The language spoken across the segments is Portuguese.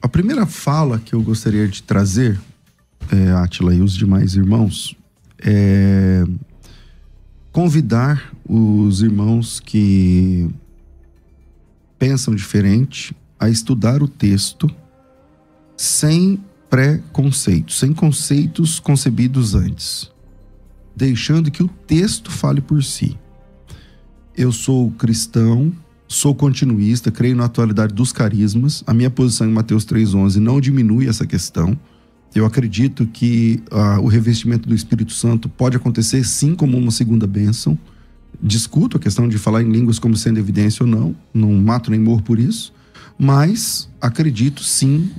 A primeira fala que eu gostaria de trazer, Átila e os demais irmãos, é convidar os irmãos que pensam diferente a estudar o texto sem pré-conceitos, sem conceitos concebidos antes, deixando que o texto fale por si. Eu sou cristão, sou continuista, creio na atualidade dos carismas. A minha posição em Mateus 3,11 não diminui essa questão. Eu acredito que o revestimento do Espírito Santo pode acontecer sim como uma segunda bênção. Discuto a questão de falar em línguas como sendo evidência ou não. Não mato nem morro por isso. Mas acredito sim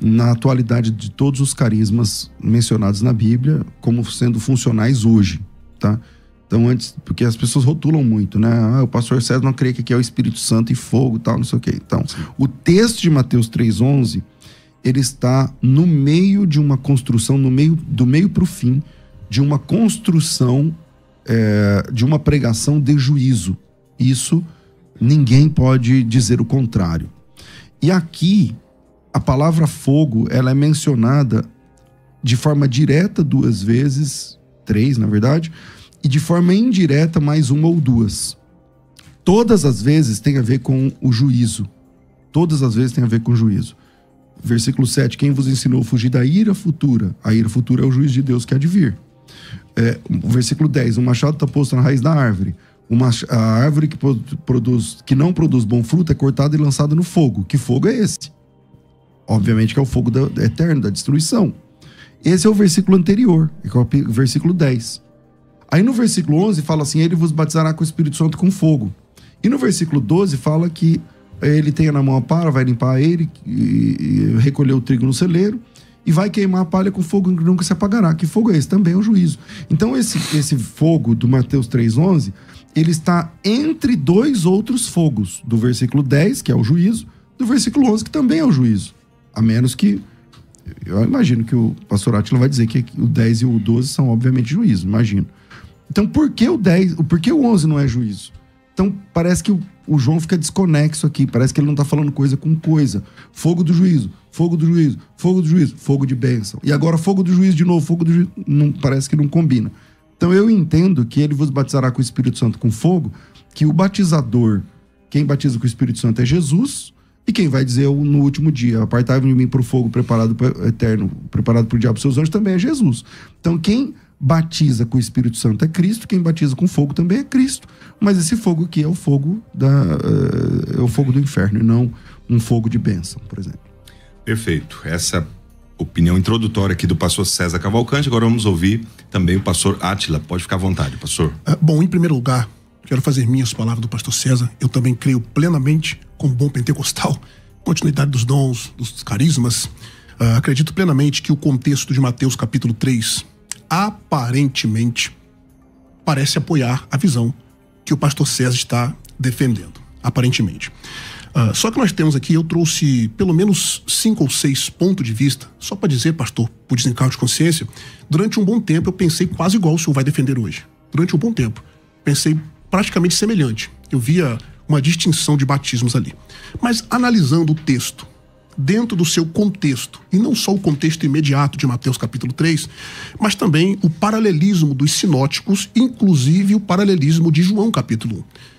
na atualidade de todos os carismas mencionados na Bíblia como sendo funcionais hoje, tá? Então, antes, porque as pessoas rotulam muito, né? O pastor César não crê que aqui é o Espírito Santo e fogo e tal, não sei o quê. Então, o texto de Mateus 3,11, ele está no meio de uma construção, do meio para o fim, de uma construção, de uma pregação de juízo. Isso, ninguém pode dizer o contrário. E aqui, a palavra fogo, ela é mencionada de forma direta 2 vezes, 3 na verdade, e de forma indireta mais 1 ou 2. Todas as vezes tem a ver com o juízo. Todas as vezes tem a ver com o juízo. Versículo 7, quem vos ensinou a fugir da ira futura? A ira futura é o juízo de Deus que há de vir. Versículo 10, o machado está posto na raiz da árvore. A árvore que não produz bom fruto é cortada e lançada no fogo. Que fogo é esse? Obviamente que é o fogo eterno, da destruição. Esse é o versículo anterior, que é o versículo 10. Aí no versículo 11 fala assim, ele vos batizará com o Espírito Santo com fogo. E no versículo 12 fala que ele tenha na mão a palha, vai limpar ele, e recolher o trigo no celeiro, e vai queimar a palha com fogo que nunca se apagará. Que fogo é esse? Também é o juízo. Então esse fogo do Mateus 3,11, ele está entre 2 outros fogos, do versículo 10, que é o juízo, do versículo 11, que também é o juízo. A menos que, eu imagino que o pastor Átila vai dizer que o 10 e o 12 são obviamente juízo, imagino. Então por que o 11 não é juízo? Então parece que o João fica desconexo aqui, parece que ele não está falando coisa com coisa. Fogo do juízo, fogo do juízo, fogo do juízo, fogo de bênção. E agora fogo do juízo de novo, fogo do juízo, parece que não combina. Então eu entendo que ele vos batizará com o Espírito Santo com fogo, que o batizador, quem batiza com o Espírito Santo é Jesus, e quem vai dizer no último dia, apartai-vos de mim para o fogo preparado para o eterno, preparado para o diabo e seus anjos, também é Jesus. Então quem batiza com o Espírito Santo é Cristo, quem batiza com fogo também é Cristo. Mas esse fogo aqui é o fogo do inferno e não um fogo de bênção, por exemplo. Perfeito. Essa opinião introdutória aqui do pastor César Cavalcante. Agora vamos ouvir também o pastor Átila. Pode ficar à vontade, pastor. Bom, em primeiro lugar, quero fazer minhas palavras do pastor César. Eu também creio plenamente, como bom pentecostal, continuidade dos dons, dos carismas. Acredito plenamente que o contexto de Mateus capítulo 3 aparentemente parece apoiar a visão que o pastor César está defendendo, aparentemente. Só que nós temos aqui, eu trouxe pelo menos 5 ou 6 pontos de vista, só para dizer, pastor, por desencargo de consciência, durante um bom tempo eu pensei quase igual o senhor vai defender hoje. Durante um bom tempo. Pensei praticamente semelhante. Eu via uma distinção de batismos ali. Mas analisando o texto, dentro do seu contexto, e não só o contexto imediato de Mateus capítulo 3, mas também o paralelismo dos sinóticos, inclusive o paralelismo de João capítulo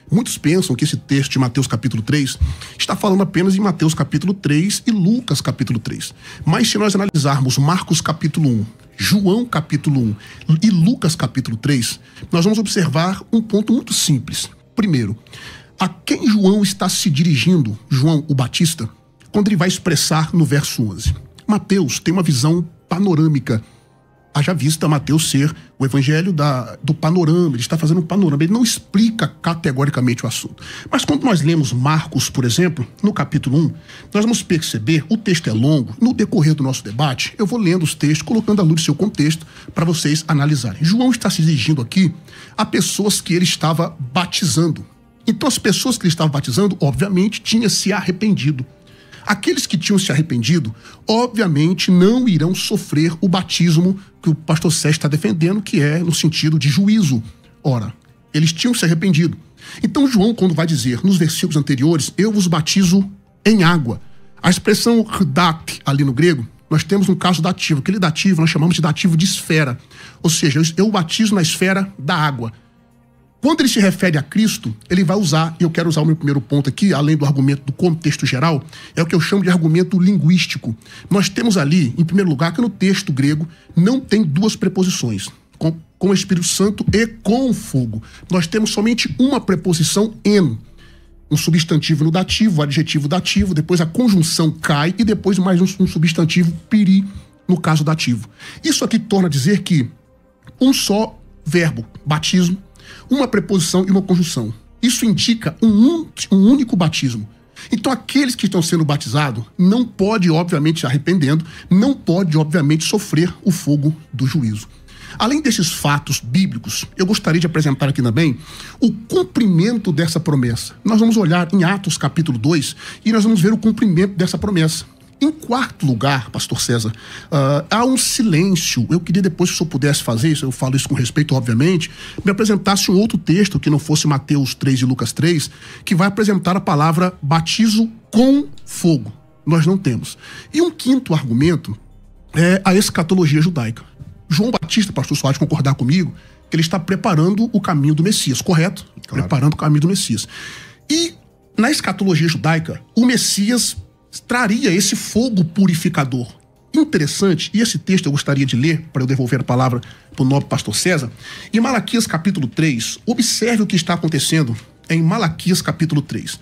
1. Muitos pensam que esse texto de Mateus capítulo 3 está falando apenas em Mateus capítulo 3 e Lucas capítulo 3. Mas se nós analisarmos Marcos capítulo 1, João capítulo 1 e Lucas capítulo 3, nós vamos observar um ponto muito simples. Primeiro, a quem João está se dirigindo, João o Batista, quando ele vai expressar no verso 11. Mateus tem uma visão panorâmica. Haja vista Mateus ser o evangelho do panorama, ele está fazendo um panorama, ele não explica categoricamente o assunto. Mas quando nós lemos Marcos, por exemplo, no capítulo 1, nós vamos perceber, o texto é longo, no decorrer do nosso debate, eu vou lendo os textos, colocando à luz do seu contexto, para vocês analisarem. João está se dirigindo aqui a pessoas que ele estava batizando. Então as pessoas que ele estava batizando, obviamente, tinham se arrependido. Aqueles que tinham se arrependido, obviamente, não irão sofrer o batismo que o pastor Sérgio está defendendo, que é no sentido de juízo. Ora, eles tinham se arrependido. Então João, quando vai dizer nos versículos anteriores, eu vos batizo em água. A expressão hdat, ali no grego, nós temos um caso dativo. Aquele dativo nós chamamos de dativo de esfera. Ou seja, eu batizo na esfera da água. Quando ele se refere a Cristo, ele vai usar, e eu quero usar o meu primeiro ponto aqui, além do argumento do contexto geral, é o que eu chamo de argumento linguístico. Nós temos ali, em primeiro lugar, que no texto grego não tem duas preposições, com o Espírito Santo e com o fogo. Nós temos somente uma preposição, en, um substantivo no dativo, o adjetivo dativo, depois a conjunção cai e depois mais um substantivo, piri, no caso dativo. Isso aqui torna a dizer que um só verbo, batismo, uma preposição e uma conjunção. Isso indica um único batismo. Então aqueles que estão sendo batizados não pode, obviamente, se arrependendo, não pode, obviamente, sofrer o fogo do juízo. Além desses fatos bíblicos, eu gostaria de apresentar aqui também o cumprimento dessa promessa. Nós vamos olhar em Atos capítulo 2 e nós vamos ver o cumprimento dessa promessa. Em quarto lugar, pastor César, há um silêncio. Eu queria depois, se eu pudesse fazer isso, eu falo isso com respeito, obviamente, me apresentasse um outro texto que não fosse Mateus 3 e Lucas 3, que vai apresentar a palavra batizo com fogo. Nós não temos. E um quinto argumento é a escatologia judaica. João Batista, pastor Soares, concordar comigo, que ele está preparando o caminho do Messias, correto? Claro. Preparando o caminho do Messias. E na escatologia judaica, o Messias traria esse fogo purificador. Interessante, e esse texto eu gostaria de ler, para eu devolver a palavra para o nobre pastor César. Em Malaquias capítulo 3, observe o que está acontecendo em Malaquias capítulo 3.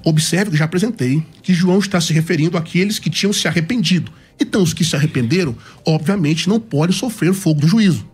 Observe que já apresentei que João está se referindo àqueles que tinham se arrependido. Então, os que se arrependeram, obviamente, não podem sofrer o fogo do juízo.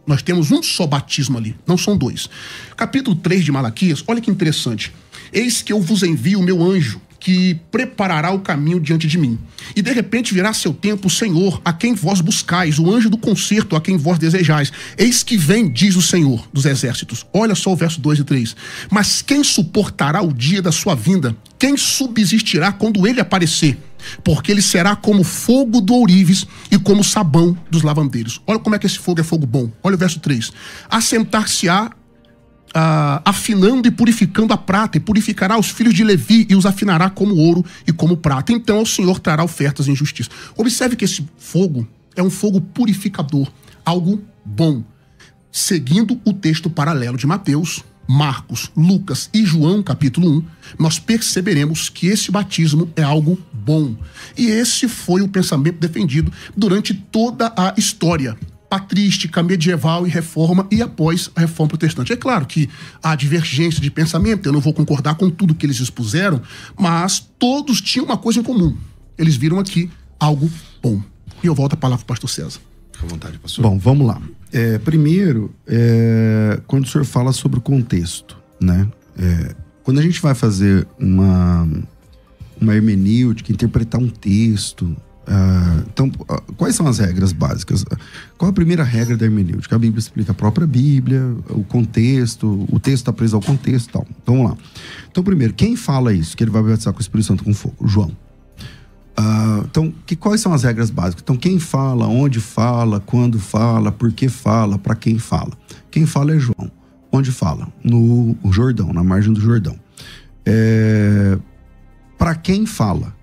Nós temos um só batismo ali, não são dois. Capítulo 3 de Malaquias, olha que interessante. Eis que eu vos envio o meu anjo, que preparará o caminho diante de mim. E de repente virá seu tempo o Senhor, a quem vós buscais, o anjo do concerto, a quem vós desejais. Eis que vem, diz o Senhor dos exércitos. Olha só o verso 2 e 3. Mas quem suportará o dia da sua vinda? Quem subsistirá quando ele aparecer? Porque ele será como fogo do ourives e como sabão dos lavandeiros. Olha como é que esse fogo é fogo bom. Olha o verso 3. Assentar-se-á afinando e purificando a prata, e purificará os filhos de Levi e os afinará como ouro e como prata. Então o Senhor trará ofertas em justiça. Observe que esse fogo é um fogo purificador, algo bom. Seguindo o texto paralelo de Mateus, Marcos, Lucas e João, capítulo 1, nós perceberemos que esse batismo é algo bom. E esse foi o pensamento defendido durante toda a história patrística, medieval e reforma, e após a reforma protestante. É claro que há divergência de pensamento, eu não vou concordar com tudo que eles expuseram, mas todos tinham uma coisa em comum. Eles viram aqui algo bom. E eu volto a palavra para o pastor César. Fica à vontade, pastor. Bom, vamos lá. Primeiro, quando o senhor fala sobre o contexto, né? Quando a gente vai fazer uma hermenêutica, interpretar um texto, então, quais são as regras básicas? Qual a primeira regra da hermenêutica? A Bíblia explica a própria Bíblia, o contexto, o texto está preso ao contexto e tal. Então, vamos lá. Então, primeiro, quem fala isso? Que ele vai batizar com o Espírito Santo com fogo? João. Então, quais são as regras básicas? Então, quem fala, onde fala, quando fala, por que fala, para quem fala? Quem fala é João. Onde fala? No Jordão, na margem do Jordão. Para quem fala?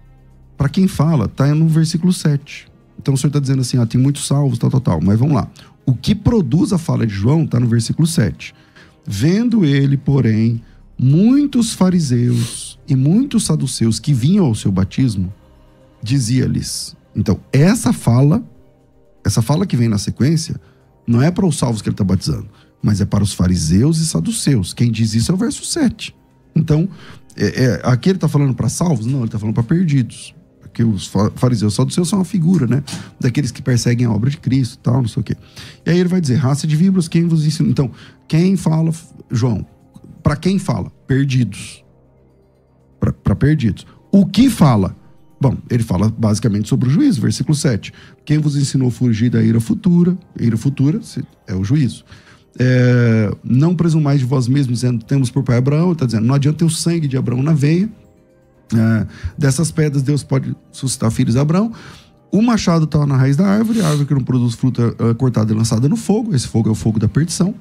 Para quem fala, tá no versículo 7. Então o senhor está dizendo assim, tem muitos salvos, tal. Mas vamos lá. O que produz a fala de João está no versículo 7. Vendo ele, porém, muitos fariseus e muitos saduceus que vinham ao seu batismo, dizia-lhes. Então, essa fala que vem na sequência, não é para os salvos que ele está batizando, mas é para os fariseus e saduceus. Quem diz isso é o verso 7. Então, aqui ele está falando para salvos? Não, ele está falando para perdidos. Porque os fariseus e saduceus são uma figura, né? Daqueles que perseguem a obra de Cristo e tal, não sei o quê. E aí ele vai dizer, raça de víboras, quem vos ensina? Então, quem fala, João? Para quem fala? Perdidos. Para perdidos. O que fala? Bom, ele fala basicamente sobre o juízo, versículo 7. Quem vos ensinou a fugir da ira futura é o juízo. Não presumais de vós mesmos, dizendo, temos por pai Abraão, está dizendo, não adianta ter o sangue de Abraão na veia, dessas pedras Deus pode suscitar filhos de Abraão. O machado está na raiz da árvore, a árvore que não produz fruta é cortada e lançada no fogo, esse fogo é o fogo da perdição.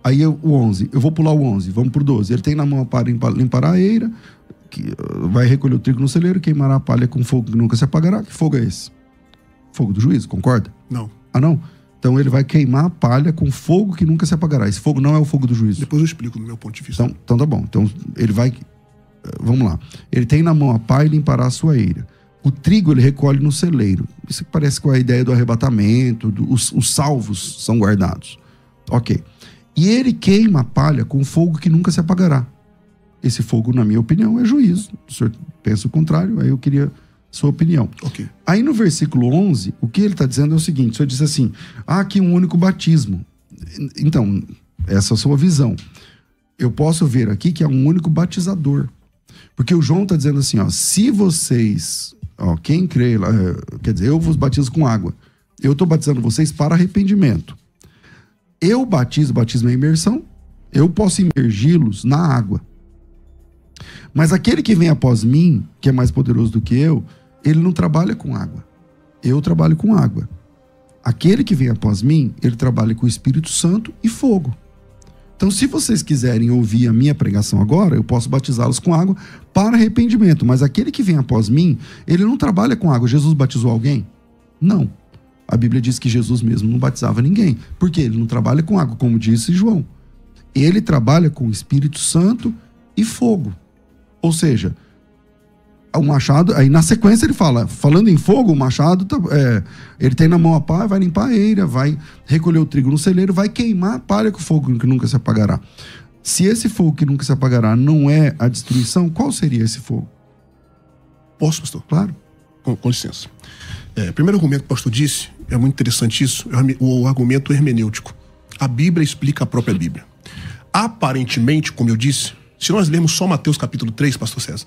Aí o 11, eu vou pular o 11, vamos pro 12, ele tem na mão para limpar a eira, vai recolher o trigo no celeiro, queimará a palha com fogo que nunca se apagará. Que fogo é esse? Fogo do juízo, concorda? Não. Ah, não? Então ele vai queimar a palha com fogo que nunca se apagará. Esse fogo não é o fogo do juízo. Depois eu explico no meu ponto de vista. Então tá bom. Então ele vai... Vamos lá. Ele tem na mão a pá e limpará a sua eira. O trigo ele recolhe no celeiro. Isso parece com a ideia do arrebatamento, os salvos são guardados. Ok. E ele queima a palha com fogo que nunca se apagará. Esse fogo, na minha opinião, é juízo. O senhor pensa o contrário, aí eu queria sua opinião. Ok. Aí no versículo 11, o que ele está dizendo é o seguinte, o senhor diz assim, há aqui um único batismo. Então, essa é a sua visão. Eu posso ver aqui que é um único batizador. Porque o João está dizendo assim, ó, se vocês, ó, quem crê, quer dizer, eu vos batizo com água. Eu estou batizando vocês para arrependimento. Eu batismo é imersão, eu posso imergi-los na água. Mas aquele que vem após mim, que é mais poderoso do que eu, ele não trabalha com água. Eu trabalho com água. Aquele que vem após mim, ele trabalha com o Espírito Santo e fogo. Então, se vocês quiserem ouvir a minha pregação agora, eu posso batizá-los com água para arrependimento. Mas aquele que vem após mim, ele não trabalha com água. Jesus batizou alguém? Não. A Bíblia diz que Jesus mesmo não batizava ninguém. Por quê? Ele não trabalha com água, como disse João. Ele trabalha com o Espírito Santo e fogo. Ou seja, o machado... Aí na sequência ele fala, falando em fogo, o machado, ele tem na mão a pá, vai limpar a eira, vai recolher o trigo no celeiro, vai queimar a palha com fogo que nunca se apagará. Se esse fogo que nunca se apagará não é a destruição, qual seria esse fogo? Posso, pastor? Claro. Com licença. Primeiro argumento que o pastor disse, é muito interessante isso, é o argumento hermenêutico. A Bíblia explica a própria Bíblia. Aparentemente, como eu disse, se nós lermos só Mateus capítulo 3, pastor César,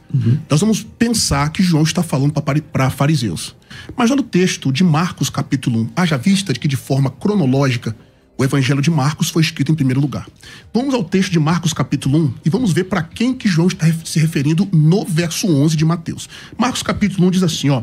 nós vamos pensar que João está falando para fariseus. Mas já no texto de Marcos capítulo 1, haja vista de que de forma cronológica o evangelho de Marcos foi escrito em primeiro lugar. Vamos ao texto de Marcos capítulo 1 e vamos ver para quem que João está se referindo no verso 11 de Mateus. Marcos capítulo 1 diz assim, ó,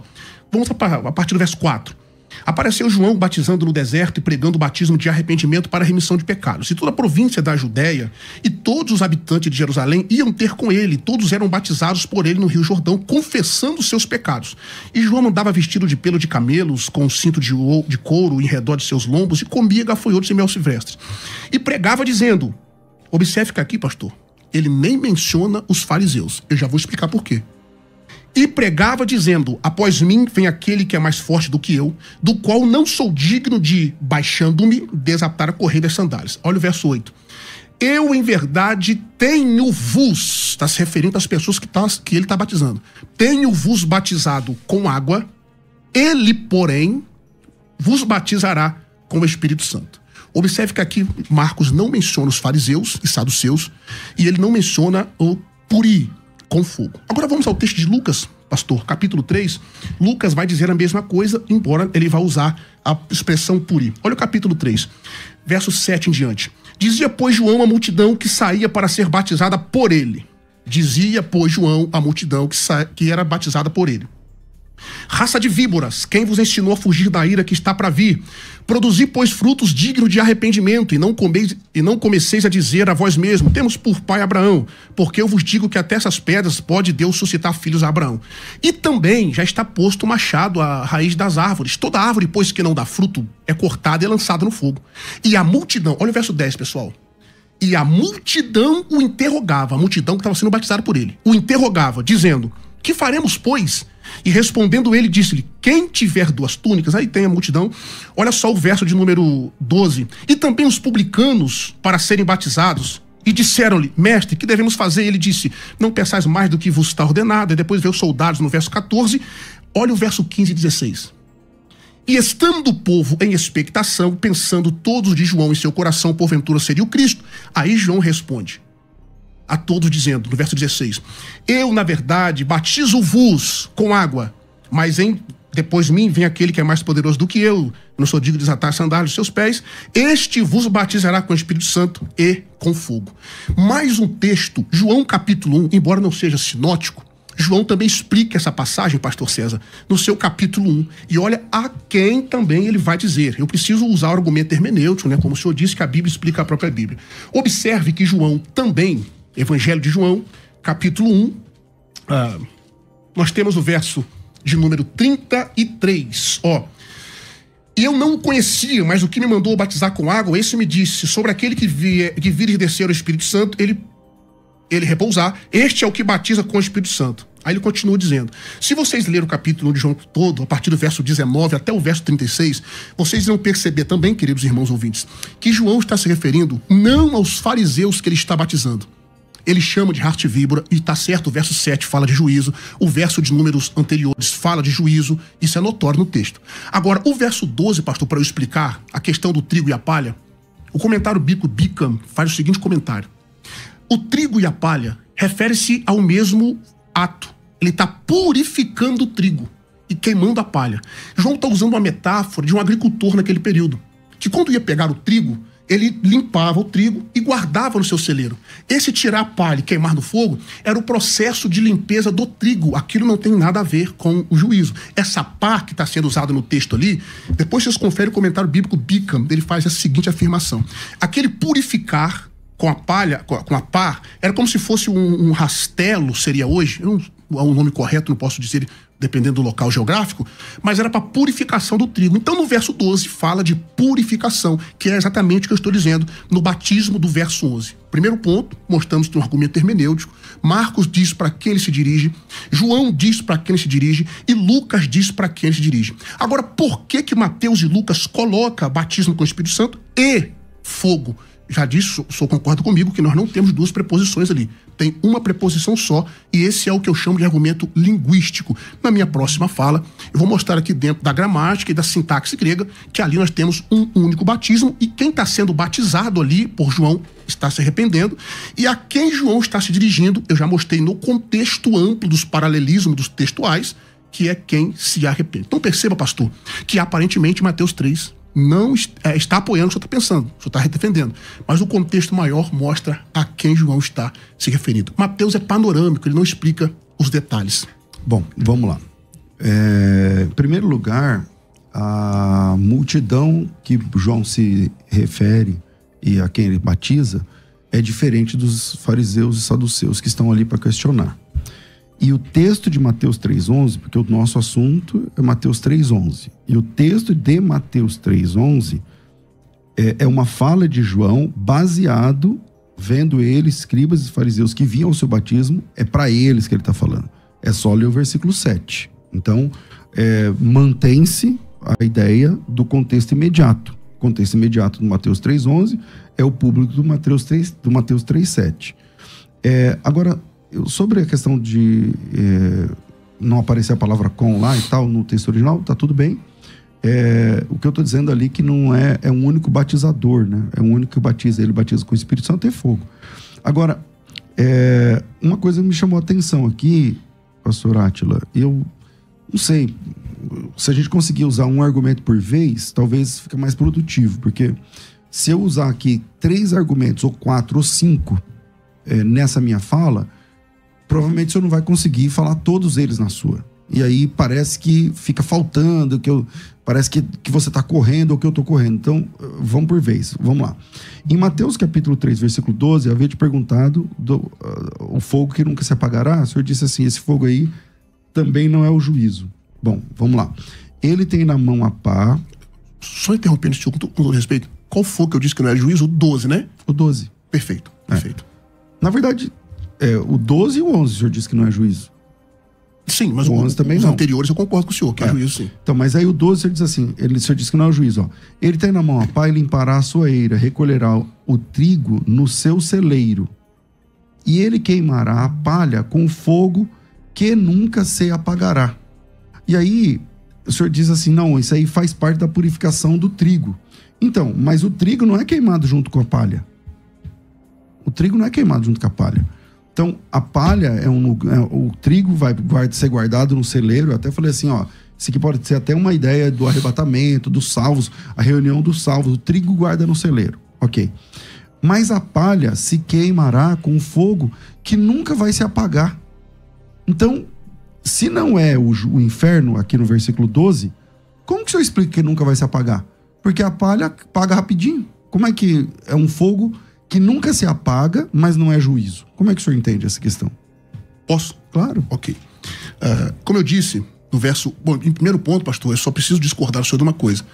vamos a partir do verso 4. Apareceu João batizando no deserto e pregando o batismo de arrependimento para a remissão de pecados. E toda a província da Judéia e todos os habitantes de Jerusalém iam ter com ele. Todos eram batizados por ele no Rio Jordão, confessando seus pecados. E João andava vestido de pelo de camelos, com um cinto de couro em redor de seus lombos, e comia gafanhotos e mel silvestres. E pregava dizendo, observe que aqui, pastor, ele nem menciona os fariseus. Eu já vou explicar por quê. E pregava dizendo, após mim vem aquele que é mais forte do que eu, do qual não sou digno de, baixando-me, desatar a correia das sandálias. Olha o verso 8. Eu, em verdade, tenho-vos, está se referindo às pessoas que ele está batizando, tenho-vos batizado com água, ele, porém, vos batizará com o Espírito Santo. Observe que aqui Marcos não menciona os fariseus e saduceus, e ele não menciona o puri, com fogo. Agora vamos ao texto de Lucas, pastor, capítulo 3. Lucas vai dizer a mesma coisa, embora ele vá usar a expressão puri. Olha o capítulo 3, verso 7 em diante. Dizia, pois, João à multidão que saía para ser batizada por ele. Dizia, pois, João à multidão que era batizada por ele. Raça de víboras, quem vos ensinou a fugir da ira que está para vir? Produzi, pois, frutos dignos de arrependimento, e não comeceis a dizer a vós mesmo, temos por pai Abraão, porque eu vos digo que até essas pedras pode Deus suscitar filhos a Abraão. E também já está posto o machado à raiz das árvores. Toda árvore, pois, que não dá fruto, é cortada e lançada no fogo. E a multidão, olha o verso 10, pessoal. E a multidão o interrogava, a multidão que estava sendo batizada por ele, o interrogava, dizendo, que faremos, pois? E respondendo ele, disse-lhe, quem tiver 2 túnicas, aí tem a multidão, olha só o verso de número 12, e também os publicanos para serem batizados, e disseram-lhe, mestre, que devemos fazer? Ele disse, não pensais mais do que vos está ordenado. E depois veio os soldados no verso 14, olha o verso 15 e 16. E estando o povo em expectação, pensando todos de João em seu coração, porventura seria o Cristo, aí João responde a todos dizendo, no verso 16, eu, na verdade, batizo-vos com água, mas depois de mim vem aquele que é mais poderoso do que eu não sou digno de desatar as sandálias dos seus pés, este vos batizará com o Espírito Santo e com fogo. Mais um texto, João capítulo 1, embora não seja sinótico, João também explica essa passagem, pastor César, no seu capítulo 1. E olha a quem também ele vai dizer. Eu preciso usar o argumento hermenêutico, né? Como o senhor disse que a Bíblia explica a própria Bíblia. Observe que João também, Evangelho de João, capítulo 1, nós temos o verso de número 33, E eu não o conhecia, mas o que me mandou batizar com água, esse me disse, sobre aquele que vir e descer o Espírito Santo, ele repousar, este é o que batiza com o Espírito Santo. Aí ele continua dizendo, se vocês lerem o capítulo de João todo, a partir do verso 19 até o verso 36, vocês vão perceber também, queridos irmãos ouvintes, que João está se referindo não aos fariseus que ele está batizando. Ele chama de raça de víbora, e está certo, o verso 7 fala de juízo, o verso de números anteriores fala de juízo, isso é notório no texto. Agora, o verso 12, pastor, para eu explicar a questão do trigo e a palha, o comentário bíblico Bicam faz o seguinte comentário. O trigo e a palha refere-se ao mesmo ato. Ele está purificando o trigo e queimando a palha. João está usando uma metáfora de um agricultor naquele período, que quando ia pegar o trigo, ele limpava o trigo e guardava no seu celeiro. Esse tirar a palha e queimar no fogo era o processo de limpeza do trigo. Aquilo não tem nada a ver com o juízo. Essa pá que está sendo usada no texto ali, depois vocês conferem o comentário bíblico Bicam, ele faz a seguinte afirmação. Aquele purificar com a palha, com a pá, era como se fosse um rastelo, seria hoje, um nome correto, não posso dizer, dependendo do local geográfico, mas era para purificação do trigo. Então, no verso 12, fala de purificação, que é exatamente o que eu estou dizendo no batismo do verso 11. Primeiro ponto, mostramos um argumento hermenêutico. Marcos diz para quem ele se dirige, João diz para quem ele se dirige e Lucas diz para quem ele se dirige. Agora, por que Mateus e Lucas colocam batismo com o Espírito Santo e fogo? Já disse, o senhor concorda comigo que nós não temos duas preposições ali. Tem uma preposição só, e esse é o que eu chamo de argumento linguístico. Na minha próxima fala, eu vou mostrar aqui dentro da gramática e da sintaxe grega, que ali nós temos um único batismo, e quem está sendo batizado ali por João está se arrependendo, e a quem João está se dirigindo, eu já mostrei no contexto amplo dos paralelismos dos textuais, que é quem se arrepende. Então perceba, pastor, que aparentemente Mateus 3 não está apoiando o que o senhor está pensando, o senhor está defendendo. Mas o contexto maior mostra a quem João está se referindo. Mateus é panorâmico, ele não explica os detalhes. Bom, vamos lá. Em primeiro lugar, a multidão que João se refere e a quem ele batiza é diferente dos fariseus e saduceus que estão ali para questionar. E o texto de Mateus 3,11, porque o nosso assunto é Mateus 3,11, e o texto de Mateus 3,11 é uma fala de João baseado, vendo ele, escribas e fariseus que vinham ao seu batismo, é para eles que ele está falando. É só ler o versículo 7. Então, mantém-se a ideia do contexto imediato. O contexto imediato do Mateus 3,11 é o público do Mateus 3,7. Agora, sobre a questão de não aparecer a palavra com lá e tal no texto original, tá tudo bem. O que eu tô dizendo ali que não é um único batizador, né? É um único que batiza, ele batiza com o Espírito Santo e fogo. Agora, uma coisa me chamou a atenção aqui, pastor Átila, eu não sei, se a gente conseguir usar um argumento por vez, talvez fique mais produtivo, porque se eu usar aqui 3 argumentos, ou 4, ou 5, nessa minha fala, provavelmente você não vai conseguir falar todos eles na sua. E aí parece que fica faltando, parece que você está correndo ou que eu estou correndo. Então, vamos por vez, vamos lá. Em Mateus capítulo 3, versículo 12, havia te perguntado o fogo que nunca se apagará. O Senhor disse assim, esse fogo aí também não é o juízo. Bom, vamos lá. Ele tem na mão a pá... Só interrompendo, senhor, com todo respeito, qual fogo que eu disse que não é juízo? O 12, né? O 12. Perfeito. Na verdade... o 12 e o 11, o senhor disse que não é juízo. Sim, mas o 11 também os não. anteriores eu concordo com o senhor, que é juízo, sim. Então, mas aí o 12, o senhor diz assim, o senhor disse que não é juízo, ó. Ele tem na mão a pá e limpará a sua eira, recolherá o trigo no seu celeiro. E ele queimará a palha com fogo que nunca se apagará. E aí, o senhor diz assim, não, isso aí faz parte da purificação do trigo. Então, mas o trigo não é queimado junto com a palha. O trigo não é queimado junto com a palha. Então, a palha o trigo vai ser guardado no celeiro. Eu até falei assim, ó, isso aqui pode ser até uma ideia do arrebatamento, dos salvos, a reunião dos salvos. O trigo guarda no celeiro, ok. Mas a palha se queimará com fogo que nunca vai se apagar. Então, se não é o inferno, aqui no versículo 12, como que o senhor explica que nunca vai se apagar? Porque a palha apaga rapidinho. Como é que é um fogo que nunca se apaga, mas não é juízo? Como é que o senhor entende essa questão? Posso? Claro. Ok. Como eu disse, no verso... Bom, em primeiro ponto, pastor, eu só preciso discordar do senhor de uma coisa.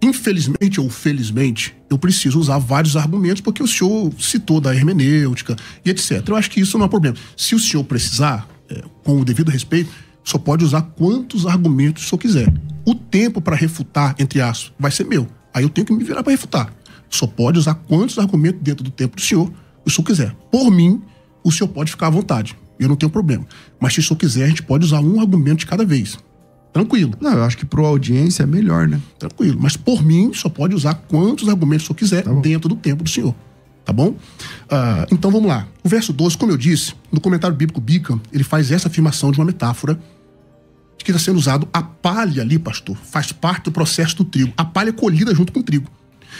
Infelizmente ou felizmente, eu preciso usar vários argumentos, porque o senhor citou da hermenêutica e etc. Eu acho que isso não é problema. Se o senhor precisar, com o devido respeito, só pode usar quantos argumentos o senhor quiser. O tempo para refutar, entre aspas, vai ser meu. Aí eu tenho que me virar para refutar. Só pode usar quantos argumentos dentro do tempo do senhor o senhor quiser. Por mim, o senhor pode ficar à vontade. Eu não tenho problema. Mas se o senhor quiser, a gente pode usar um argumento de cada vez. Tranquilo. Não, eu acho que para a audiência é melhor, né? Tranquilo. Mas por mim, só pode usar quantos argumentos o senhor quiser dentro do tempo do senhor. Tá bom? Então vamos lá. O verso 12, como eu disse, no comentário bíblico Bica, ele faz essa afirmação de uma metáfora de que está sendo usado a palha ali, pastor. Faz parte do processo do trigo. A palha é colhida junto com o trigo.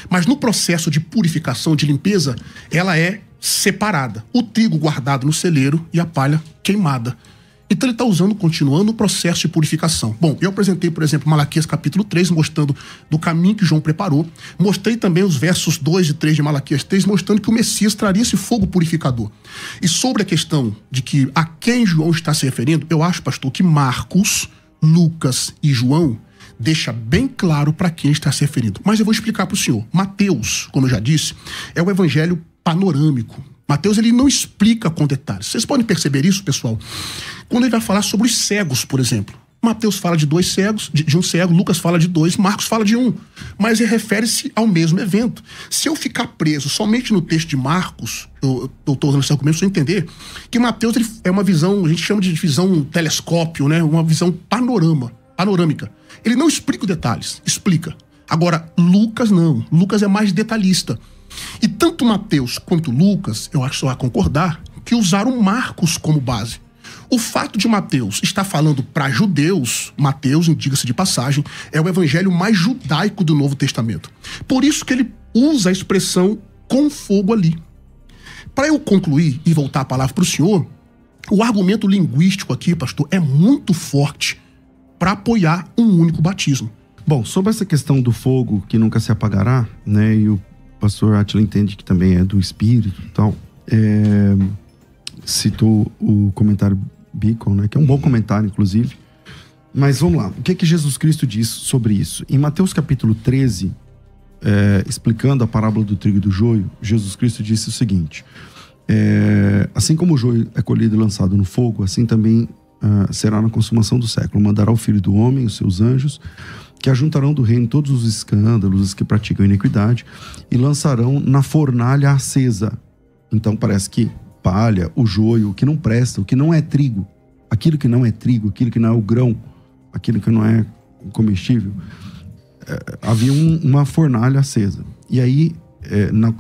Mas no processo de purificação, de limpeza, ela é separada. O trigo guardado no celeiro e a palha queimada. Então ele está continuando o processo de purificação. Bom, eu apresentei, por exemplo, Malaquias capítulo 3, mostrando do caminho que João preparou. Mostrei também os versos 2 e 3 de Malaquias 3, mostrando que o Messias traria esse fogo purificador. E sobre a questão de que a quem João está se referindo, eu acho, pastor, que Marcos, Lucas e João deixa bem claro para quem está se referindo. Mas eu vou explicar para o senhor. Mateus, como eu já disse, é o evangelho panorâmico. Mateus, ele não explica com detalhes. Vocês podem perceber isso, pessoal? Quando ele vai falar sobre os cegos, por exemplo. Mateus fala de 2 cegos, de um cego, Lucas fala de 2, Marcos fala de 1. Mas ele refere-se ao mesmo evento. Se eu ficar preso somente no texto de Marcos, eu estou usando esse argumento para entender que Mateus ele é uma visão, a gente chama de visão telescópio, né? Uma visão panorâmica. Ele não explica os detalhes, explica. Agora, Lucas não. Lucas é mais detalhista. E tanto Mateus quanto Lucas, eu acho que só vai concordar, que usaram Marcos como base. O fato de Mateus estar falando para judeus, Mateus, diga-se de passagem, é o evangelho mais judaico do Novo Testamento. Por isso que ele usa a expressão com fogo ali. Para eu concluir e voltar a palavra para o senhor, o argumento linguístico aqui, pastor, é muito forte para apoiar um único batismo. Bom, sobre essa questão do fogo que nunca se apagará, né, e o pastor Átila entende que também é do Espírito e tal, citou o comentário Beacon, né, que é um bom comentário, inclusive. Mas vamos lá, o que é que Jesus Cristo diz sobre isso? Em Mateus capítulo 13, explicando a parábola do trigo e do joio, Jesus Cristo disse o seguinte: assim como o joio é colhido e lançado no fogo, assim também será na consumação do século. Mandará o Filho do Homem, os seus anjos, que ajuntarão do reino todos os escândalos, os que praticam iniquidade, e lançarão na fornalha acesa. Então parece que palha, o joio, o que não presta, o que não é trigo, aquilo que não é trigo, aquilo que não é o grão, aquilo que não é comestível, havia uma fornalha acesa. E aí,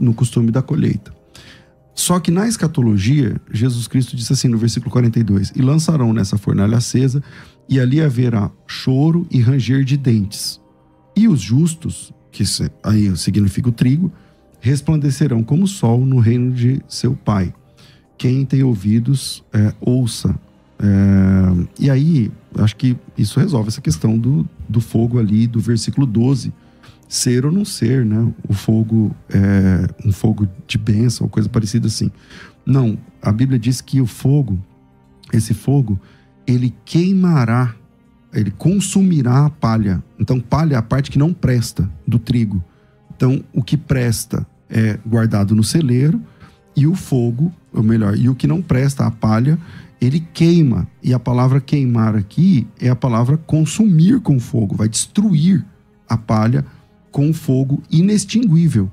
no costume da colheita. Só que na escatologia, Jesus Cristo disse assim no versículo 42, e lançarão nessa fornalha acesa, e ali haverá choro e ranger de dentes. E os justos, que aí significa o trigo, resplandecerão como o sol no reino de seu Pai. Quem tem ouvidos, ouça. E aí, acho que isso resolve essa questão do fogo ali, do versículo 12. Ser ou não ser, né? O fogo é um fogo de bênção, ou coisa parecida assim. Não, a Bíblia diz que o fogo, esse fogo, ele queimará, ele consumirá a palha. Então, palha é a parte que não presta do trigo. Então, o que presta é guardado no celeiro, e o fogo, ou melhor, e o que não presta, a palha, ele queima. E a palavra queimar aqui é a palavra consumir com fogo, vai destruir a palha com fogo inextinguível.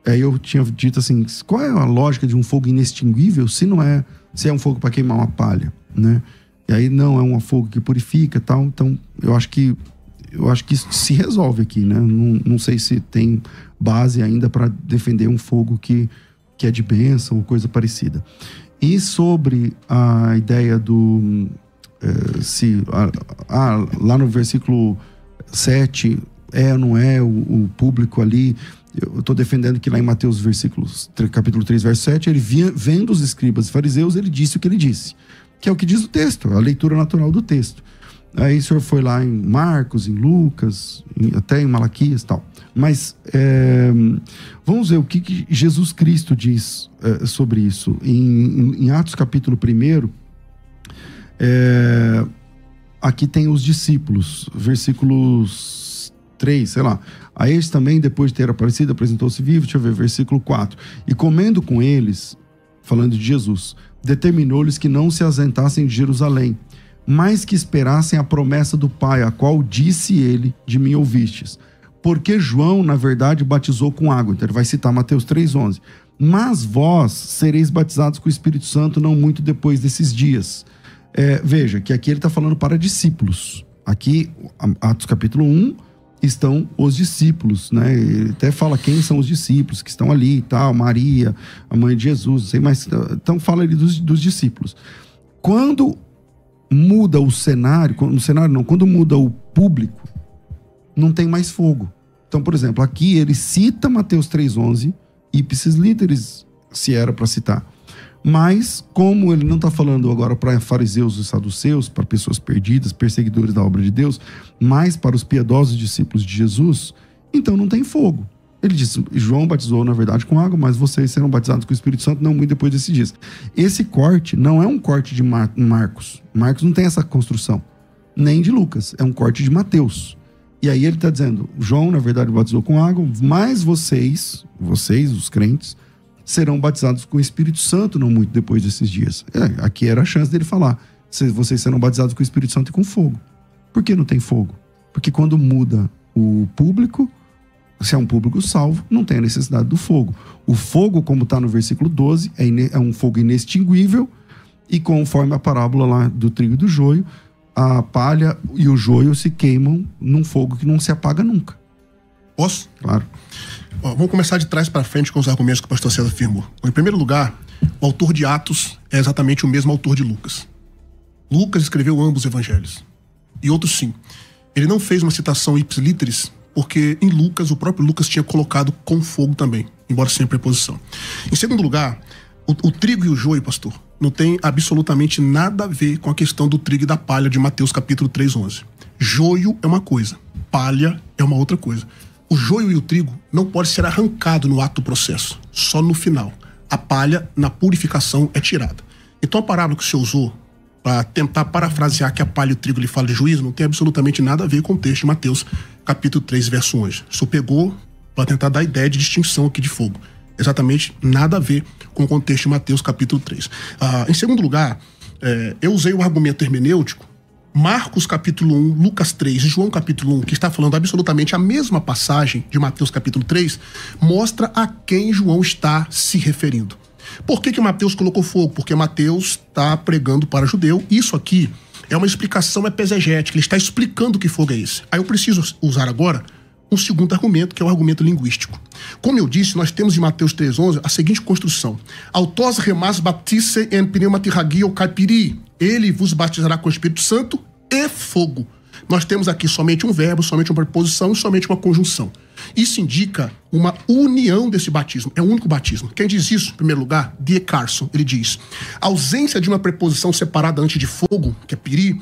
Aí eu tinha dito assim, qual é a lógica de um fogo inextinguível se é um fogo para queimar uma palha, né? E aí não, é um fogo que purifica e tal. Então eu acho que isso se resolve aqui, né? Não sei se tem base ainda para defender um fogo que é de bênção ou coisa parecida. E sobre a ideia do lá no versículo 7 ou não é o público ali, eu estou defendendo que lá em Mateus capítulo 3, verso 7, ele vendo os escribas e fariseus, ele disse o que ele disse, que é o que diz o texto, a leitura natural do texto. Aí o senhor foi lá em Marcos, em Lucas, até em Malaquias e tal. Mas vamos ver o que Jesus Cristo diz sobre isso. Em Atos capítulo 1, Aqui tem os discípulos, versículos 3, sei lá. A eles também, depois de ter aparecido, apresentou-se vivo, deixa eu ver, versículo 4. E comendo com eles, falando de Jesus, determinou-lhes que não se ausentassem de Jerusalém, mas que esperassem a promessa do Pai, a qual disse ele, de mim ouvistes. Porque João, na verdade, batizou com água. Então ele vai citar Mateus 3,11. Mas vós sereis batizados com o Espírito Santo não muito depois desses dias. Veja que aqui ele está falando para discípulos. Aqui, Atos capítulo 1, estão os discípulos, né? Ele até fala quem são os discípulos que estão ali e tal, Maria, a mãe de Jesus, não sei mais. Então fala ali dos discípulos. Quando muda o cenário, quando muda o público, não tem mais fogo. Então, por exemplo, aqui ele cita Mateus 3,11, ipsis literis, se era para citar. Mas, como ele não está falando agora para fariseus e saduceus, para pessoas perdidas, perseguidores da obra de Deus, mas para os piedosos discípulos de Jesus, então não tem fogo. Ele disse, João batizou, na verdade, com água, mas vocês serão batizados com o Espírito Santo não muito depois desses dias. Esse corte não é um corte de Marcos. Marcos não tem essa construção. Nem de Lucas. É um corte de Mateus. E aí ele está dizendo, João, na verdade, batizou com água, mas vocês, os crentes, serão batizados com o Espírito Santo não muito depois desses dias. Aqui era a chance dele falar, vocês serão batizados com o Espírito Santo e com fogo. Por que não tem fogo? Porque quando muda o público, se é um público salvo, não tem a necessidade do fogo. O fogo, como está no versículo 12, é um fogo inextinguível, e conforme a parábola lá do trigo e do joio, a palha e o joio se queimam num fogo que não se apaga nunca. Posso? Claro. Vamos começar de trás para frente com os argumentos que o pastor César afirmou. Em primeiro lugar, o autor de Atos é exatamente o mesmo autor de Lucas. Lucas escreveu ambos os evangelhos. E outros sim. Ele não fez uma citação ipsis literis, porque em Lucas, o próprio Lucas tinha colocado com fogo também, embora sem preposição. Em segundo lugar, o trigo e o joio, pastor, não tem absolutamente nada a ver com a questão do trigo e da palha de Mateus capítulo 3:11. Joio é uma coisa, palha é uma outra coisa. O joio e o trigo não pode ser arrancado no ato do processo, só no final. A palha, na purificação, é tirada. Então a parábola que o senhor usou para tentar parafrasear que a palha e o trigo lhe fala de juízo não tem absolutamente nada a ver com o texto de Mateus capítulo 3, verso 11. O senhor pegou para tentar dar a ideia de distinção aqui de fogo. Exatamente nada a ver com o contexto de Mateus capítulo 3. Em segundo lugar, eu usei o argumento hermenêutico, Marcos capítulo 1, Lucas 3 e João capítulo 1, que está falando absolutamente a mesma passagem de Mateus capítulo 3, mostra a quem João está se referindo. Por que Mateus colocou fogo? Porque Mateus está pregando para judeu. Isso aqui é uma explicação exegética, ele está explicando que fogo é esse. Aí eu preciso usar agora um segundo argumento, que é o argumento linguístico. Como eu disse, nós temos em Mateus 3:11 a seguinte construção. Autos remas baptisse en pneumatirragia ou caipiri. Ele vos batizará com o Espírito Santo e fogo. Nós temos aqui somente um verbo, somente uma preposição e somente uma conjunção. Isso indica uma união desse batismo. É o único batismo. Quem diz isso, em primeiro lugar? D. Carson. Ele diz, a ausência de uma preposição separada antes de fogo, que é piri,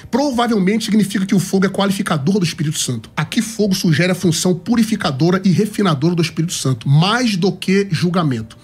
provavelmente significa que o fogo é qualificador do Espírito Santo. Aqui fogo sugere a função purificadora e refinadora do Espírito Santo, mais do que julgamento.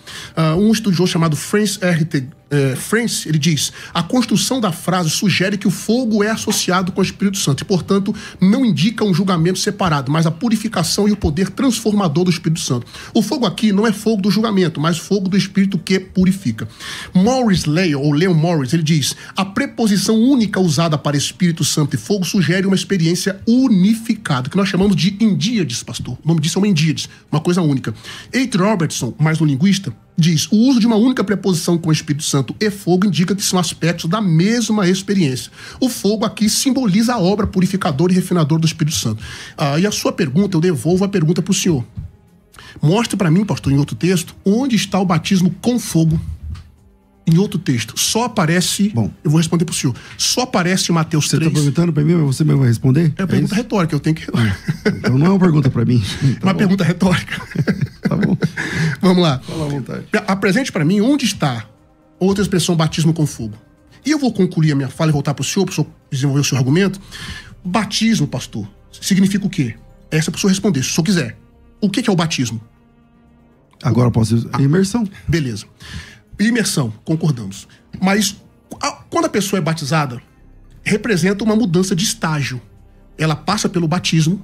Um estudioso chamado Francis R.T. Francis, ele diz, a construção da frase sugere que o fogo é associado com o Espírito Santo e, portanto, não indica um julgamento separado, mas a purificação e o poder transformador do Espírito Santo. O fogo aqui não é fogo do julgamento, mas fogo do Espírito que purifica. Leon Morris, ele diz, a preposição única usada para Espírito Santo e fogo sugere uma experiência unificada, que nós chamamos de endíades, pastor. O nome disso é uma endíades, uma coisa única. H. Robertson, mais um linguista, diz, o uso de uma única preposição com o Espírito Santo e fogo indica que são aspectos da mesma experiência. O fogo aqui simboliza a obra purificadora e refinadora do Espírito Santo. E a sua pergunta, eu devolvo a pergunta para o senhor. Mostre para mim, pastor, em outro texto, onde está o batismo com fogo. Em outro texto. Só aparece... Bom, eu vou responder para o senhor. Só aparece em Mateus 3. Você está perguntando para mim, mas você mesmo vai responder? É uma pergunta retórica, eu tenho que... Então não é uma pergunta para mim. Tá uma pergunta retórica. Tá bom. Vamos lá. Fala à vontade. Apresente para mim onde está outra expressão batismo com fogo. E eu vou concluir a minha fala e voltar para o senhor desenvolver o seu argumento. Batismo, pastor, significa o quê? Essa é para o senhor responder, se o senhor quiser. O que é o batismo? Agora posso dizer imersão. Beleza. Imersão, concordamos. Mas Quando a pessoa é batizada, representa uma mudança de estágio. Ela passa pelo batismo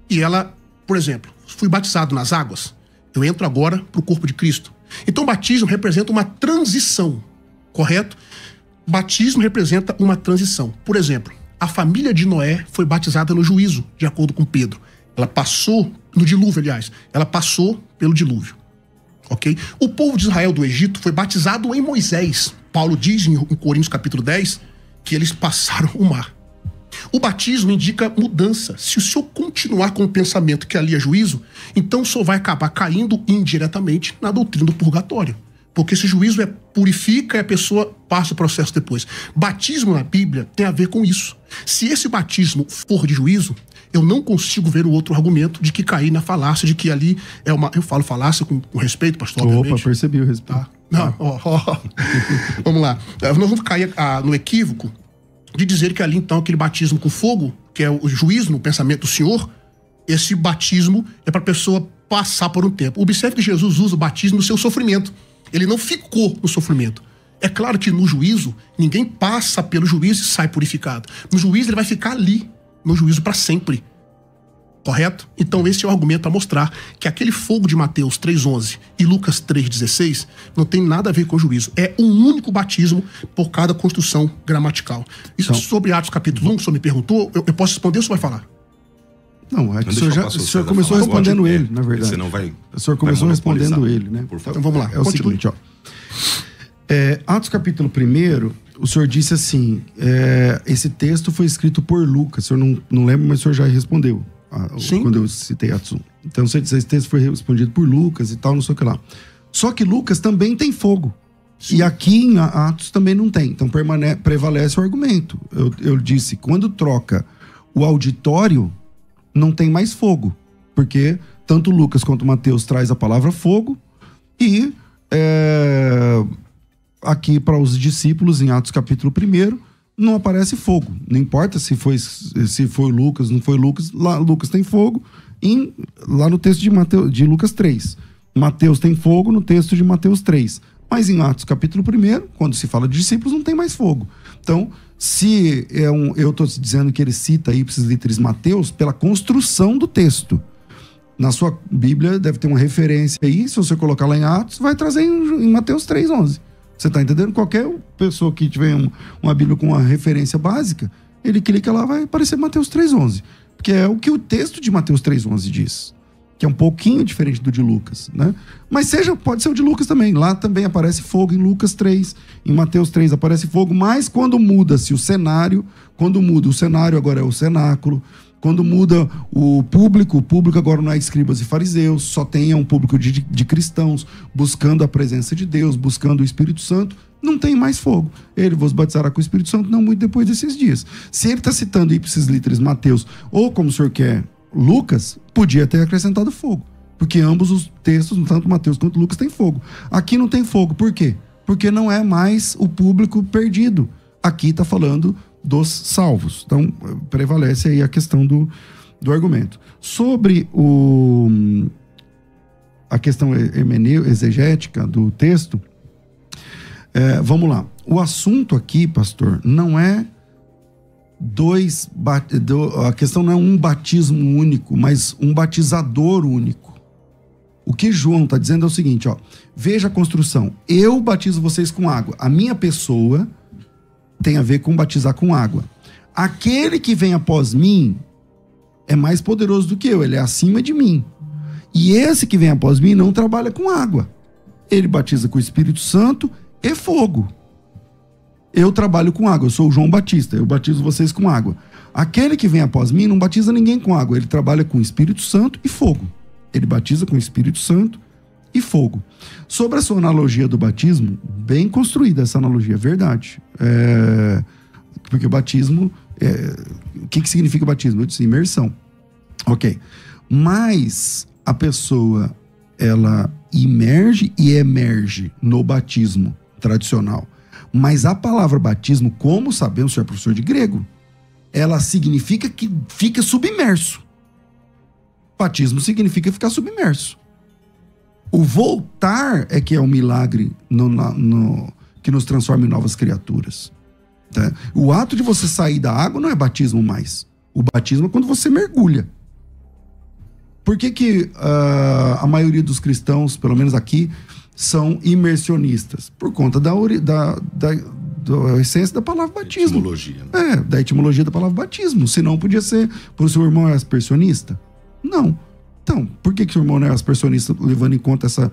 e ela, por exemplo, fui batizado nas águas, eu entro agora para o corpo de Cristo. Então, o batismo representa uma transição, correto? Batismo representa uma transição. Por exemplo, a família de Noé foi batizada no juízo, de acordo com Pedro. Ela passou, no dilúvio, aliás, ela passou pelo dilúvio. Ok? O povo de Israel do Egito foi batizado em Moisés. Paulo diz em Coríntios capítulo 10 que eles passaram o mar. O batismo indica mudança. Se o senhor continuar com o pensamento que ali é juízo, então o senhor vai acabar caindo indiretamente na doutrina do purgatório. Porque esse juízo purifica e a pessoa passa o processo depois. Batismo na Bíblia tem a ver com isso. Se esse batismo for de juízo, eu não consigo ver o outro argumento de que cair na falácia, de que ali é uma... Eu falo falácia com respeito, pastor, obviamente. Opa, percebi o respeito. Tá? Não, Vamos lá. Nós vamos cair no equívoco de dizer que ali, então, aquele batismo com fogo, que é o juízo no pensamento do Senhor, esse batismo é para a pessoa passar por um tempo. Observe que Jesus usa o batismo no seu sofrimento. Ele não ficou no sofrimento. É claro que no juízo, ninguém passa pelo juízo e sai purificado. No juízo, ele vai ficar ali, no juízo para sempre. Correto? Então esse é o argumento a mostrar que aquele fogo de Mateus 3,11 e Lucas 3,16 não tem nada a ver com o juízo. É um único batismo por cada construção gramatical. Isso então, sobre Atos capítulo 1, que o senhor me perguntou, eu posso responder ou o senhor vai falar? Não, é que o senhor começou respondendo ele, na verdade. Você não vai, o senhor começou respondendo ele, né? Por favor. Então vamos lá. É o seguinte, ó. Atos capítulo 1, o senhor disse assim, esse texto foi escrito por Lucas. O senhor não lembra, mas o senhor já respondeu. Quando eu citei Atos 1. Então você disse, esse texto foi respondido por Lucas e tal, não sei o que lá. Só que Lucas também tem fogo. Sim. E aqui em Atos também não tem. Então prevalece o argumento. Eu disse, quando troca o auditório, não tem mais fogo. Porque tanto Lucas quanto Mateus traz a palavra fogo. E aqui para os discípulos, em Atos capítulo 1, não aparece fogo. Não importa se foi Lucas, não foi Lucas. Lá, Lucas tem fogo lá no texto de Lucas 3. Mateus tem fogo no texto de Mateus 3. Mas em Atos capítulo 1, quando se fala de discípulos, não tem mais fogo. Então, se eu estou dizendo que ele cita ipsis literis Mateus pela construção do texto. Na sua Bíblia deve ter uma referência aí. Se você colocar lá em Atos, vai trazer em Mateus 3,11. Você está entendendo? Qualquer pessoa que tiver uma Bíblia com uma referência básica, ele clica lá, vai aparecer Mateus 3,11. Porque é o que o texto de Mateus 3,11 diz. Que é um pouquinho diferente do de Lucas, né? Mas pode ser o de Lucas também. Lá também aparece fogo em Lucas 3. Em Mateus 3 aparece fogo. Mas quando muda-se o cenário, agora é o cenáculo. Quando muda o público agora não é escribas e fariseus, só tem um público de cristãos, buscando a presença de Deus, buscando o Espírito Santo, não tem mais fogo. Ele vos batizará com o Espírito Santo não muito depois desses dias. Se ele está citando ipsis literis Mateus, ou como o senhor quer, Lucas, podia ter acrescentado fogo. Porque ambos os textos, tanto Mateus quanto Lucas, têm fogo. Aqui não tem fogo. Por quê? Porque não é mais o público perdido. Aqui está falando dos salvos. Então, prevalece aí a questão do argumento. Sobre a questão exegética do texto, vamos lá. O assunto aqui, pastor, não é a questão não é um batismo único, mas um batizador único. O que João está dizendo é o seguinte, ó, veja a construção. Eu batizo vocês com água. A minha pessoa tem a ver com batizar com água. Aquele que vem após mim é mais poderoso do que eu, ele é acima de mim. E esse que vem após mim não trabalha com água. Ele batiza com o Espírito Santo e fogo. Eu trabalho com água, eu sou o João Batista, eu batizo vocês com água. Aquele que vem após mim não batiza ninguém com água, ele trabalha com o Espírito Santo e fogo. Ele batiza com o Espírito Santo e fogo. Sobre a sua analogia do batismo, bem construída essa analogia, é verdade. Porque o batismo, o que significa batismo? Eu disse imersão. Ok. Mas a pessoa, ela imerge e emerge no batismo tradicional. Mas a palavra batismo, como sabemos, o senhor é professor de grego, ela significa que fica submerso. Batismo significa ficar submerso. O voltar é que é o milagre que nos transforma em novas criaturas. Tá? O ato de você sair da água não é batismo mais. O batismo é quando você mergulha. Por que a maioria dos cristãos, pelo menos aqui, são imersionistas? Por conta da essência da palavra batismo. Etimologia, né? Da etimologia da palavra batismo. Senão podia ser, por seu irmão é aspersionista? Não. Então, por que o irmão não é aspersionista, levando em conta essa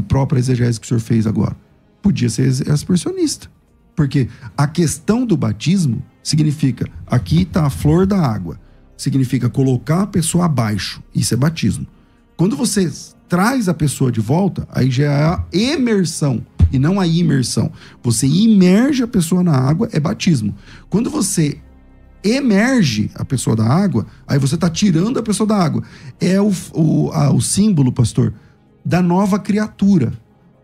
própria exegese que o senhor fez agora? Podia ser aspersionista. Porque a questão do batismo significa, aqui está a flor da água, significa colocar a pessoa abaixo. Isso é batismo. Quando você traz a pessoa de volta, aí já é a emersão e não a imersão. Você imerge a pessoa na água, é batismo. Quando você emerge a pessoa da água, aí você está tirando a pessoa da água. É o símbolo, pastor, da nova criatura.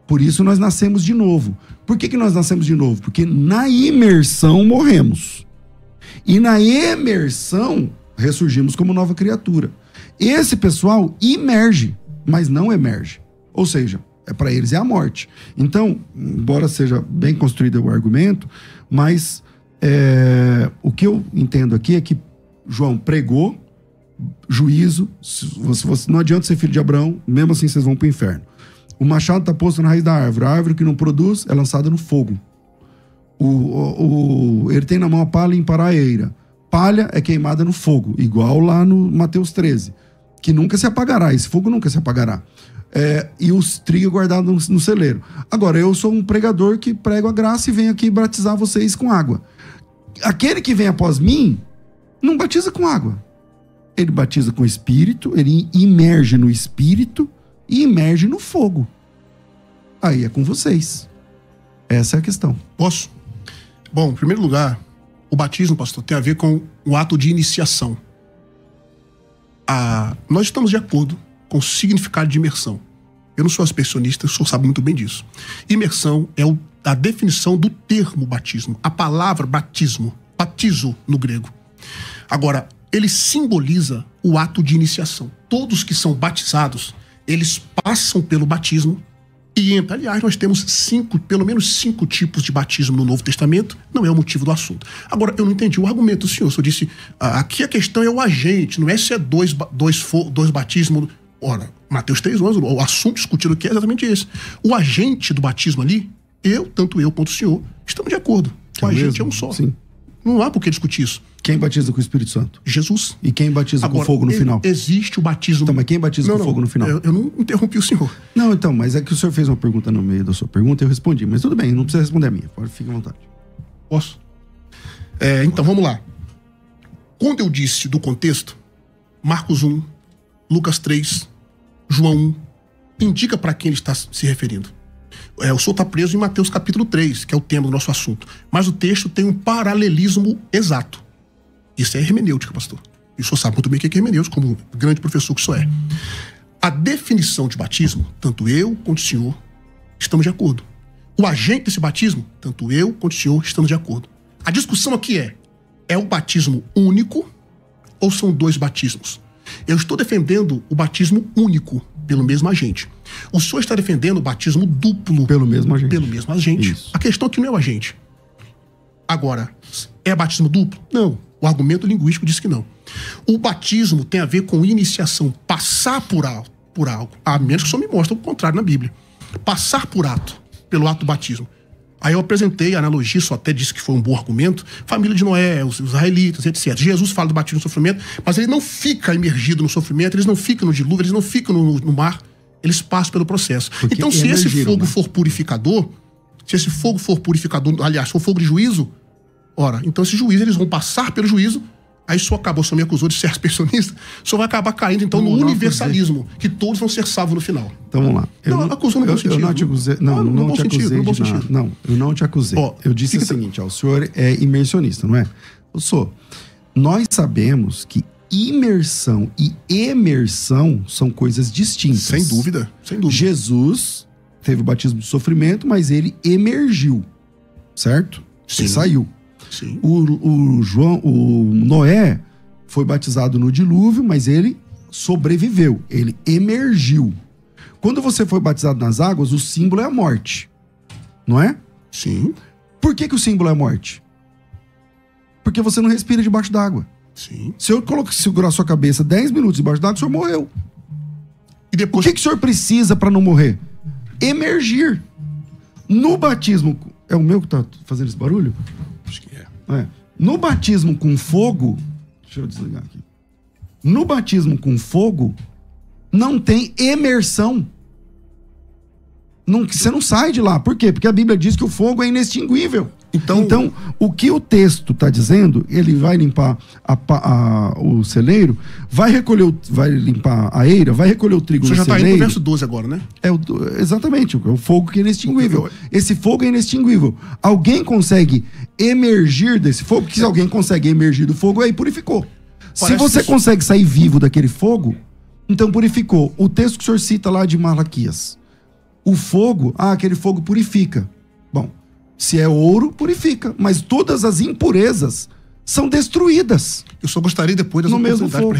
Por isso nós nascemos de novo. Por que nós nascemos de novo? Porque na imersão morremos. E na emersão ressurgimos como nova criatura. Esse pessoal imerge, mas não emerge. Ou seja, para eles é a morte. Então, embora seja bem construído o argumento, mas o que eu entendo aqui é que João pregou juízo. Não adianta ser filho de Abraão, mesmo assim vocês vão para o inferno. O machado está posto na raiz da árvore. A árvore que não produz é lançada no fogo. Ele tem na mão a palha em paraeira. Palha é queimada no fogo, igual lá no Mateus 13, que nunca se apagará. Esse fogo nunca se apagará. E os trigo guardado no celeiro. Agora, eu sou um pregador que prego a graça e venho aqui batizar vocês com água. Aquele que vem após mim não batiza com água. Ele batiza com o Espírito, ele imerge no Espírito e imerge no fogo. Aí é com vocês. Essa é a questão. Posso? Bom, em primeiro lugar, o batismo, pastor, tem a ver com o ato de iniciação. Nós estamos de acordo com o significado de imersão. Eu não sou aspersionista, o senhor sabe muito bem disso. Imersão é a definição do termo batismo. A palavra batismo, batizo no grego. Agora, ele simboliza o ato de iniciação. Todos que são batizados, eles passam pelo batismo e entram. Aliás, nós temos pelo menos 5 tipos de batismo no Novo Testamento. Não é o motivo do assunto. Agora, eu não entendi o argumento do senhor. O senhor disse, aqui a questão é o agente, não é se é dois batismos. Ora, Mateus 3:11, o assunto discutido aqui é exatamente esse. O agente do batismo ali, tanto eu quanto o senhor, estamos de acordo. O agente é um só. Sim. Não há por que discutir isso. Quem batiza com o Espírito Santo? Jesus. E quem batiza com fogo no final? Existe o batismo... Então, mas quem batiza com fogo no final? Eu não interrompi o senhor. Não, então, mas é que o senhor fez uma pergunta no meio da sua pergunta e eu respondi. Mas tudo bem, não precisa responder a minha. Fique à vontade. Posso? Então, vamos lá. Quando eu disse do contexto, Marcos 1, Lucas 3, João 1, indica para quem ele está se referindo. O senhor está preso em Mateus capítulo 3, que é o tema do nosso assunto. Mas o texto tem um paralelismo exato. Isso é hermenêutica, pastor. E o senhor sabe muito bem o que é hermenêutica, como grande professor que o senhor é. A definição de batismo, tanto eu quanto o senhor, estamos de acordo. O agente desse batismo, tanto eu quanto o senhor, estamos de acordo. A discussão aqui é o batismo único ou são 2 batismos? Eu estou defendendo o batismo único, pelo mesmo agente. O senhor está defendendo o batismo duplo. Pelo mesmo agente. Pelo mesmo agente. Isso. A questão aqui não é o agente. Agora, é batismo duplo? Não. O argumento linguístico diz que não. O batismo tem a ver com iniciação. Passar por algo. A menos que o senhor me mostre o contrário na Bíblia. Passar pelo ato do batismo. Aí eu apresentei a analogia, só até disse que foi um bom argumento. Família de Noé, os israelitas, etc. Jesus fala do batismo no sofrimento, mas ele não fica imergido no sofrimento, eles não ficam no dilúvio, eles não ficam no mar, eles passam pelo processo. Porque então, se esse fogo for purificador, aliás, for fogo de juízo, então esses juízes eles vão passar pelo juízo. Aí só acabou, só me acusou de ser aspersionista, só vai acabar caindo, então, no universalismo, que todos vão ser salvos no final. Então, vamos lá. Acusou no bom sentido. Eu não te acusei, não te acusei de nada. Não, eu não te acusei. Eu disse o seguinte, o senhor é imersionista, não é? Eu sou. Nós sabemos que imersão e emersão são coisas distintas. Sem dúvida, sem dúvida. Jesus teve o batismo de sofrimento, mas ele emergiu, certo? Sim. Ele saiu. Sim. O Noé foi batizado no dilúvio, mas ele sobreviveu, ele emergiu. Quando você foi batizado nas águas, o símbolo é a morte, não é? Sim. Por que o símbolo é a morte? Porque você não respira debaixo d'água. Sim. Se eu segurar sua cabeça 10 minutos debaixo d'água, o senhor morreu. E depois... O que o senhor precisa para não morrer? Emergir. No batismo... É o meu que tá fazendo esse barulho? Acho que é. É. No batismo com fogo... Deixa eu desligar aqui. No batismo com fogo, não tem imersão. Você não sai de lá. Por quê? Porque a Bíblia diz que o fogo é inextinguível. Então, o que o texto está dizendo, ele vai limpar o celeiro, vai limpar a eira, vai recolher o trigo no celeiro. Você já está indo pro verso 12 agora, né? Exatamente, é o fogo que é inextinguível. Esse fogo é inextinguível. Alguém consegue emergir desse fogo? Porque se alguém consegue emergir do fogo, aí purificou. Se você consegue sair vivo daquele fogo, então purificou. O texto que o senhor cita lá de Malaquias. O fogo, aquele fogo purifica. Bom, se é ouro, purifica. Mas todas as impurezas são destruídas. Eu só gostaria depois das no mesmo fogo.